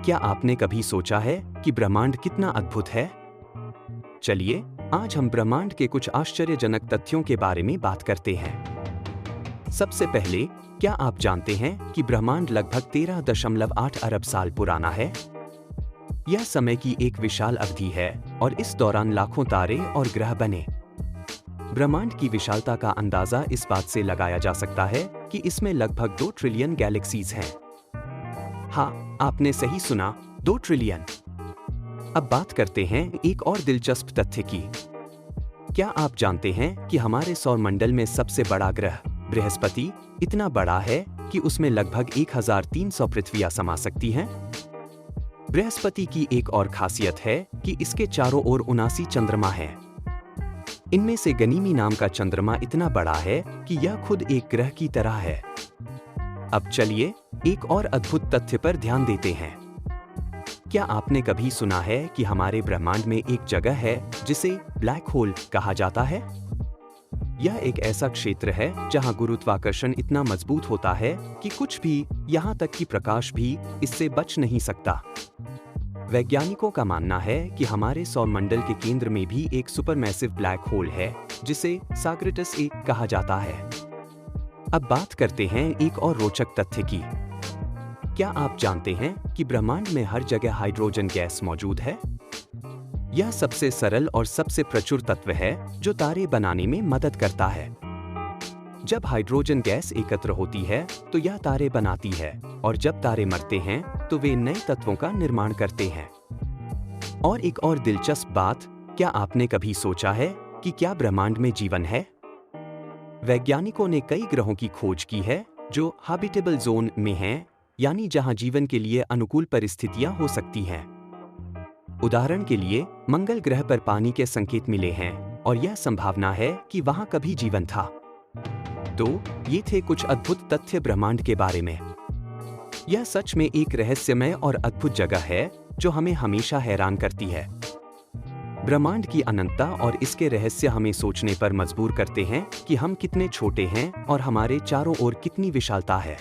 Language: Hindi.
क्या आपने कभी सोचा है कि ब्रह्मांड कितना अद्भुत है? चलिए, आज हम ब्रह्मांड के कुछ आश्चर्यजनक तथ्यों के बारे में बात करते हैं। सबसे पहले, क्या आप जानते हैं कि ब्रह्मांड लगभग 13.8 अरब साल पुराना है? यह समय की एक विशाल अवधि है और इस दौरान लाखों तारे और ग्रह बने। ब्रह्मांड की विशालता का अंदाजा इस बात से लगाया जा सकता है कि इसमें लगभग 2 ट्रिलियन गैलेक्सीज हैं। हाँ, आपने सही सुना, 2 ट्रिलियन। अब बात करते हैं एक और दिलचस्प तथ्य की। क्या आप जानते हैं कि हमारे सौरमंडल में सबसे बड़ा ग्रह बृहस्पति इतना बड़ा है कि उसमें लगभग 1300 पृथ्वियां समा सकती हैं? बृहस्पति की एक और खासियत है कि इसके चारों ओर 79 चंद्रमा हैं। इनमें से गनीमी नाम का चंद्रमा इतना बड़ा है कि यह खुद एक ग्रह की तरह है। अब चलिए एक और अद्भुत तथ्य पर ध्यान देते हैं। क्या आपने कभी सुना है कि हमारे ब्रह्मांड में एक जगह है जिसे ब्लैक होल कहा जाता है? यह एक ऐसा क्षेत्र है जहां गुरुत्वाकर्षण इतना मजबूत होता है कि कुछ भी, यहां तक कि प्रकाश भी, इससे बच नहीं सकता। वैज्ञानिकों का मानना है कि हमारे सौरमंडल के केंद्र में भी एक सुपरमैसिव ब्लैक होल है जिसे साग्रेटस ए कहा जाता है। अब बात करते हैं एक और रोचक तथ्य की। क्या आप जानते हैं कि ब्रह्मांड में हर जगह हाइड्रोजन गैस मौजूद है? यह सबसे सरल और सबसे प्रचुर तत्व है जो तारे बनाने में मदद करता है। जब हाइड्रोजन गैस एकत्र होती है तो यह तारे बनाती है, और जब तारे मरते हैं तो वे नए तत्वों का निर्माण करते हैं। और एक और दिलचस्प बात, क्या आपने कभी सोचा है कि क्या ब्रह्मांड में जीवन है? वैज्ञानिकों ने कई ग्रहों की खोज की है जो हैबिटेबल जोन में हैं, यानी जहां जीवन के लिए अनुकूल परिस्थितियां हो सकती हैं। उदाहरण के लिए, मंगल ग्रह पर पानी के संकेत मिले हैं और यह संभावना है कि वहां कभी जीवन था। तो ये थे कुछ अद्भुत तथ्य ब्रह्मांड के बारे में। यह सच में एक रहस्यमय और अद्भुत जगह है जो हमें हमेशा हैरान करती है। ब्रह्मांड की अनंतता और इसके रहस्य हमें सोचने पर मजबूर करते हैं कि हम कितने छोटे हैं और हमारे चारों ओर कितनी विशालता है।